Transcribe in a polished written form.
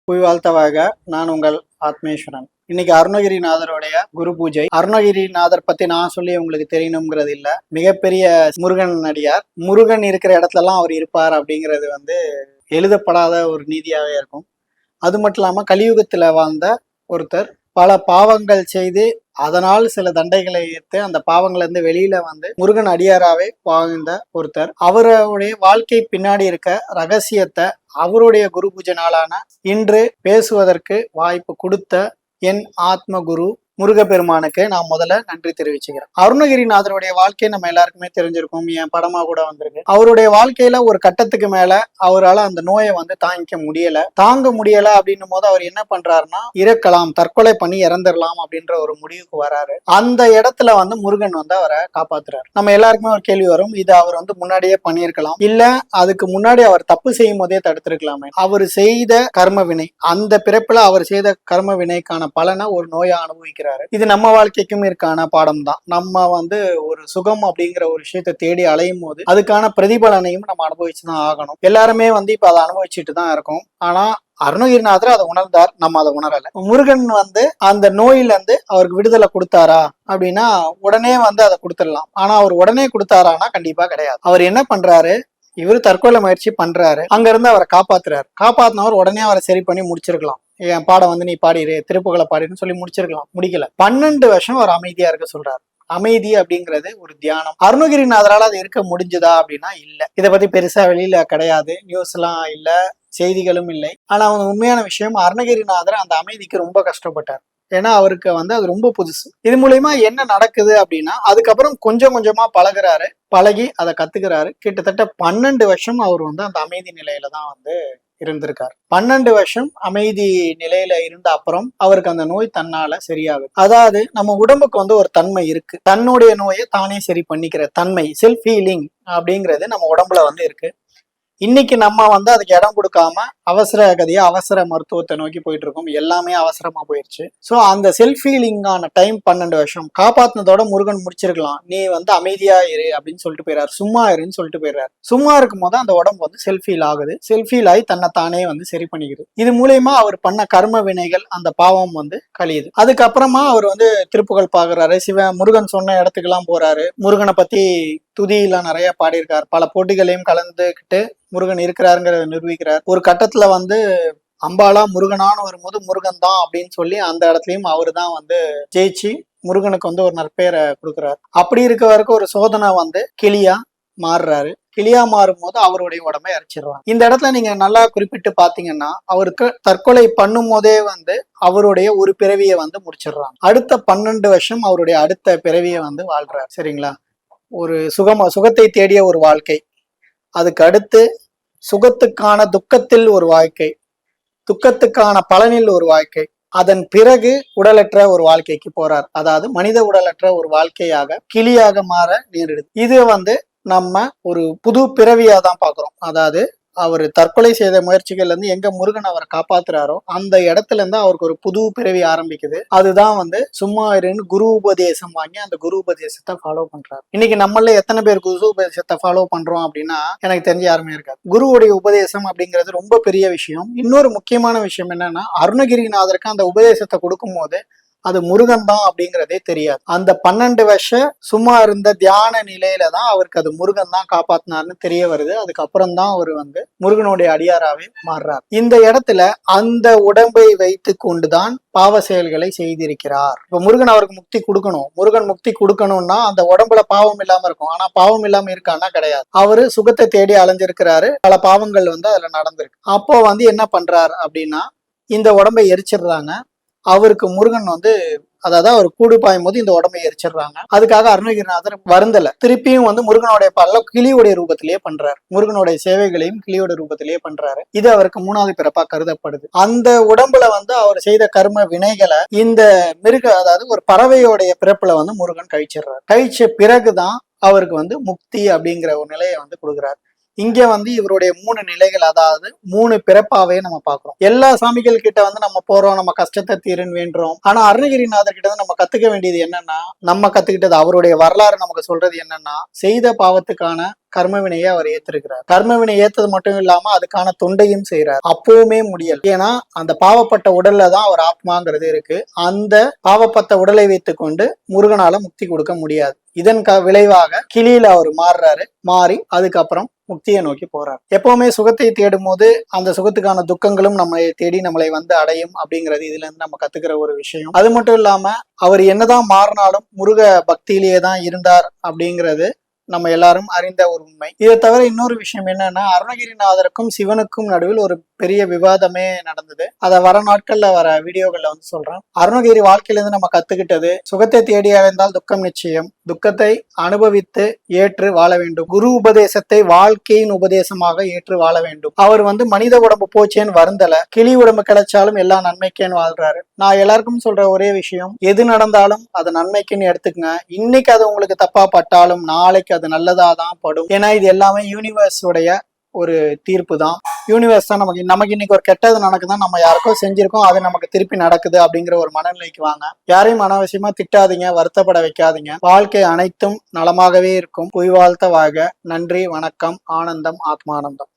புவி வாழ்த்தவாக. நான் உங்கள் ஆத்மேஸ்வரன். இன்னைக்கு அருணகிரிநாதருடைய குரு பூஜை. அருணகிரிநாதர் பத்தி நான் சொல்லி உங்களுக்கு தெரியணுங்கிறது இல்ல. மிகப்பெரிய முருகன் அடியார். முருகன் இருக்கிற இடத்துல எல்லாம் அவர் இருப்பார் அப்படிங்கிறது எழுதப்படாத ஒரு நீதியாவே இருக்கும். அது மட்டும் இல்லாம கலியுகத்துல வாழ்ந்த ஒருத்தர். பல பாவங்கள் செய்து அதனால் சில தண்டைகளை ஏற்று அந்த பாவங்கள்ல இருந்து வெளியில முருகன் அடியாராவே வாழ்ந்த ஒருத்தர். அவருடைய வாழ்க்கை பின்னாடி இருக்க ரகசியத்தை அவருடைய குரு பூஜை நாளான இன்று பேசுவதற்கு வாய்ப்பு கொடுத்த என் ஆத்ம குரு முருகப்பெருமானுக்கு நான் முதல்ல நன்றி தெரிவிச்சுக்கிறேன். அருணகிரிநாதருடைய வாழ்க்கை நம்ம எல்லாருக்குமே தெரிஞ்சிருக்கும். என் படமா கூட வந்திருக்கு. அவருடைய வாழ்க்கையில ஒரு கட்டத்துக்கு மேல அவரால் அந்த நோயை தாங்க முடியல அப்படின்னும் போது அவர் என்ன பண்றாருன்னா, இறக்கலாம், தற்கொலை பண்ணி இறந்துடலாம் அப்படின்ற ஒரு முடிவுக்கு வராரு. அந்த இடத்துல முருகன் அவரை காப்பாத்துறாரு. நம்ம எல்லாருக்குமே ஒரு கேள்வி வரும், இது அவர் முன்னாடியே பண்ணியிருக்கலாம், இல்ல அதுக்கு முன்னாடி அவர் தப்பு செய்யும் போதே தடுத்திருக்கலாமே. அவர் செய்த கர்ம வினை, அந்த பிறப்புல அவர் செய்த கர்ம வினைக்கான பலனை ஒரு நோயை அனுபவிக்கிறார். இது நம்ம வாழ்க்கைக்கும் இருக்கான பாடம் தான். நம்ம ஒரு சுகம் அப்படிங்கிற ஒரு விஷயத்தை தேடி அலையும் போது அதுக்கான பிரதிபலனையும் நம்ம அனுபவிச்சுதான் ஆகணும். எல்லாருமே இப்ப அதை அனுபவிச்சுட்டு தான் இருக்கோம். ஆனா அருணகிரிநாதர் அதை உணர்ந்தார், நம்ம அதை உணரல. முருகன் அந்த நோயில அவருக்கு விடுதலை கொடுத்தாரா அப்படின்னா உடனே அதை கொடுத்துடலாம். ஆனா அவர் உடனே கொடுத்தாரானா கண்டிப்பா கிடையாது. அவர் என்ன பண்றாரு, இவரு தற்கொலை முயற்சி பண்றாரு, அங்க இருந்து அவரை காப்பாத்துறாரு. காப்பாத்தினவர் உடனே அவரை சரி பண்ணி முடிச்சிருக்கலாம். என் பாடம் நீ பாடிடு, திருப்புகளை பாடிடுன்னு சொல்லி முடிச்சிருக்கலாம். முடிக்கல. 12 வருஷம் அவர் அமைதியா இருக்க சொல்றாரு. அமைதி அப்படிங்கிறது ஒரு தியானம். அருணகிரிநாதரால் அது இருக்க முடிஞ்சுதா அப்படின்னா இல்ல. இதை பத்தி பெருசா வெளியில கிடையாது, நியூஸ் எல்லாம் இல்ல, செய்திகளும் இல்லை. ஆனா உண்மையான விஷயம், அருணகிரிநாதர் அந்த அமைதிக்கு ரொம்ப கஷ்டப்பட்டார். ஏன்னா அவருக்கு அது ரொம்ப புதுசு. இது மூலயமா என்ன நடக்குது அப்படின்னா, அதுக்கப்புறம் கொஞ்சம் கொஞ்சமா பழகுறாரு, பழகி அதை கத்துக்கிறாரு. கிட்டத்தட்ட 12 வருஷம் அவர் அந்த அமைதி நிலையில தான் இருந்திருக்காரு. 12 வருஷம் அமைதி நிலையில இருந்த அப்புறம் அவருக்கு அந்த நோய் தன்னால சரியாகுது. அதாவது நம்ம உடம்புக்கு ஒரு தன்மை இருக்கு, தன்னுடைய நோயை தானே சரி பண்ணிக்கிற தன்மை, செல்ஃப் ஹீலிங் அப்படிங்கிறது நம்ம உடம்புல இருக்கு. இன்னைக்கு நம்ம அதுக்கு இடம் கொடுக்காம அவசர கதியா அவசர மருத்துவத்தை நோக்கி போயிட்டு இருக்கோம். எல்லாமே அவசரமா போயிடுச்சு. சோ அந்த செல்ஃப் ஹீலிங்கான டைம் 12 வருஷம். காப்பாத்தினதோட முருகன் முடிச்சிருக்கலாம். நீ அமைதியா இரு அப்படின்னு சொல்லிட்டு போயிறாரு, சும்மா இருன்னு சொல்லிட்டு போயிடுறாரு. சும்மா இருக்கும் போது அந்த உடம்பு செல்ஃப் ஹீல் ஆகுது. செல்ஃப் ஹீல் ஆகி தன்னை தானே சரி பண்ணிக்குது. இது மூலயமா அவர் பண்ண கர்ம வினைகள், அந்த பாவம் கழியுது. அதுக்கப்புறமா அவர் திருப்புகள் பாக்குறாரு, முருகன் சொன்ன இடத்துக்கு எல்லாம் போறாரு. முருகனை பத்தி துதியெல்லாம் நிறைய பாடியிருக்காரு. பல போட்டிகளையும் கலந்துகிட்டு முருகன் இருக்கிறாருங்கிறத நிரூபிக்கிறார். ஒரு கட்டத்துல அம்பாலா முருகனான்னு வரும்போது முருகன் தான் அப்படின்னு சொல்லி அந்த இடத்துலயும் அவரு தான் ஜெயிச்சு முருகனுக்கு ஒரு நற்பெயரை கொடுக்குறாரு. அப்படி இருக்க வரைக்கும் ஒரு சோதனை கிளியா மாறுறாரு. கிளியா மாறும் போது அவருடைய உடம்பை அரைச்சிடுறாங்க. இந்த இடத்துல நீங்க நல்லா குறிப்பிட்டு பாத்தீங்கன்னா, அவருக்கு தற்கொலை பண்ணும் போதே அவருடைய ஒரு பிறவியை முடிச்சிடுறாங்க. அடுத்த 12 வருஷம் அவருடைய அடுத்த பிறவியை வாழ்றாரு. சரிங்களா? ஒரு சுகத்தை தேடிய ஒரு வாழ்க்கை, அதுக்கு அடுத்து சுகத்துக்கான துக்கத்தில் ஒரு வாழ்க்கை, துக்கத்துக்கான பலனில் ஒரு வாழ்க்கை, அதன் பிறகு உடலற்ற ஒரு வாழ்க்கைக்கு போறார். அதாவது மனித உடலற்ற ஒரு வாழ்க்கையாக கிளியாக மாற நேரிடுது. இது நம்ம ஒரு புது பிறவியா தான் பாக்குறோம். அதாவது அவர் தற்கொலை செய்த முயற்சிகள்ல இருந்து எங்க முருகன் அவரை காப்பாத்துறாரோ அந்த இடத்துல இருந்து அவருக்கு ஒரு புது பிறவி ஆரம்பிக்குது. அதுதான் சும்மா இருன்னு குரு உபதேசம் வாங்கி அந்த குரு உபதேசத்தை ஃபாலோ பண்றாரு. இன்னைக்கு நம்மள எத்தனை பேர் குரு உபதேசத்தை ஃபாலோ பண்றோம் அப்படின்னா எனக்கு தெரிஞ்ச யாருமே இருக்காது. குருவுடைய உபதேசம் அப்படிங்கிறது ரொம்ப பெரிய விஷயம். இன்னொரு முக்கியமான விஷயம் என்னன்னா, அருணகிரிநாதருக்கு அந்த உபதேசத்தை கொடுக்கும் போது அது முருகன் தான் அப்படிங்கிறதே தெரியாது. அந்த 12 வருஷம் சும்மா இருந்த தியான நிலையில தான் அவருக்கு அது முருகன் தான் காப்பாத்தினார்னு தெரிய வருது. அதுக்கப்புறம் தான் அவர் முருகனுடைய அடியாராவே மாறுறார். இந்த இடத்துல அந்த உடம்பை வைத்து கொண்டுதான் பாவ செயல்களை செய்திருக்கிறார். இப்ப முருகன் அவருக்கு முக்தி கொடுக்கணும். முருகன் முக்தி கொடுக்கணும்னா அந்த உடம்புல பாவம் இல்லாம இருக்கும். ஆனா பாவம் இல்லாம இருக்கான்னா கிடையாது. அவரு சுகத்தை தேடி அலைஞ்சிருக்கிறாரு. பல பாவங்கள் அதுல நடந்திருக்கு. அப்போ என்ன பண்றாரு அப்படின்னா, இந்த உடம்பை எரிச்சிடுறாங்க. அவருக்கு முருகன் அதாவது அவர் கூடு பாயும் போது இந்த உடம்பை எரிச்சிடுறாங்க. அதுக்காக அருணகிரிநாதர் வருந்தல. திருப்பியும் முருகனுடைய பல்ல கிளியோடைய ரூபத்திலேயே பண்றாரு. முருகனுடைய சேவைகளையும் கிளியோட ரூபத்திலேயே பண்றாரு. இது அவருக்கு 3வது பிறப்பா கருதப்படுது. அந்த உடம்புல அவர் செய்த கர்ம வினைகளை இந்த அதாவது ஒரு பறவையோடைய பிறப்புல முருகன் கழிச்சிடுறாரு. கழிச்ச பிறகுதான் அவருக்கு முக்தி அப்படிங்கிற ஒரு நிலையை கொடுக்குறாரு. இங்க இவருடைய 3 நிலைகள், அதாவது 3 பிறப்பாவே நம்ம பாக்குறோம். எல்லா சாமிகள் கிட்ட நம்ம போறோம், நம்ம கஷ்டத்தை தீருன்னு வேண்டுறோம். ஆனா அருணகிரிநாதர் கிட்ட நம்ம கத்துக்க வேண்டியது என்னன்னா, நம்ம கத்துக்கிட்டது அவருடைய வரலாறு நமக்கு சொல்றது என்னன்னா, செய்த பாவத்துக்கான கர்ம வினையை அவர் ஏத்திருக்கிறார். கர்ம வினை ஏத்தது மட்டும் இல்லாம அதுக்கான தொண்டையும் செய்யறார். அப்பவுமே முடியல. ஏன்னா அந்த பாவப்பட்ட உடல்ல தான் அவர் ஆத்மாங்கிறது இருக்கு. அந்த பாவப்பட்ட உடலை வைத்துக் கொண்டு முருகனால முக்தி கொடுக்க முடியாது. இதன் விளைவாக கிளியில அவர் மாறுறாரு. மாறி அதுக்கப்புறம் முக்தியை நோக்கி போறார். எப்பவுமே சுகத்தை தேடும் போது அந்த சுகத்துக்கான துக்கங்களும் நம்மளை தேடி நம்மளை அடையும் அப்படிங்கிறது இதுல இருந்து நம்ம கத்துக்கிற ஒரு விஷயம். அது மட்டும் இல்லாம அவர் என்னதான் மாறினாலும் முருக பக்தியிலேயே தான் இருந்தார் அப்படிங்கிறது நம்ம எல்லாரும் அறிந்த ஒரு உண்மை. இதை தவிர இன்னொரு விஷயம் என்னன்னா, அருணகிரிநாதருக்கும் சிவனுக்கும் நடுவில் ஒரு பெரிய விவாதமே நடந்தது. அதை வர நாட்கள்ல வர வீடியோகள்ல சொல்றேன். அருணகிரி வாழ்க்கையில இருந்து நம்ம கத்துக்கிட்டது, சுகத்தை தேடி அடைந்தால் துக்கம் நிச்சயம், துக்கத்தை அனுபவித்து ஏற்று வாழ வேண்டும், குரு உபதேசத்தை வாழ்க்கையின் உபதேசமாக ஏற்று வாழ வேண்டும். அவர் மனித உடம்பு போச்சேன்னு வருந்தல, கிளி உடம்பு கிடைச்சாலும் எல்லா நன்மைக்கேன்னு வாழ்றாரு. நான் எல்லாருக்கும் சொல்ற ஒரே விஷயம், எது நடந்தாலும் அது நன்மைக்குன்னு எடுத்துக்கங்க. இன்னைக்கு அது உங்களுக்கு தப்பா பட்டாலும் நாளைக்கு அது நல்லதா தான் படும். ஏன்னா இது எல்லாமே யூனிவர்ஸ் உடைய ஒரு தீர்ப்பு தான். யூனிவர்ஸ் தான் நமக்கு இன்னைக்கு ஒரு கெட்டது நடக்குதான், நம்ம யாருக்கோ செஞ்சிருக்கோம், அது நமக்கு திருப்பி நடக்குது அப்படிங்கிற ஒரு மனநிலைக்கு வாங்க. யாரையும் அனாவசியமா திட்டாதீங்க, வருத்தப்பட வைக்காதீங்க. வாழ்க்கை அனைத்தும் நலமாகவே இருக்கும். புய் வாழ்த்த வாழ்க. நன்றி, வணக்கம், ஆனந்தம், ஆத்மானந்தம்.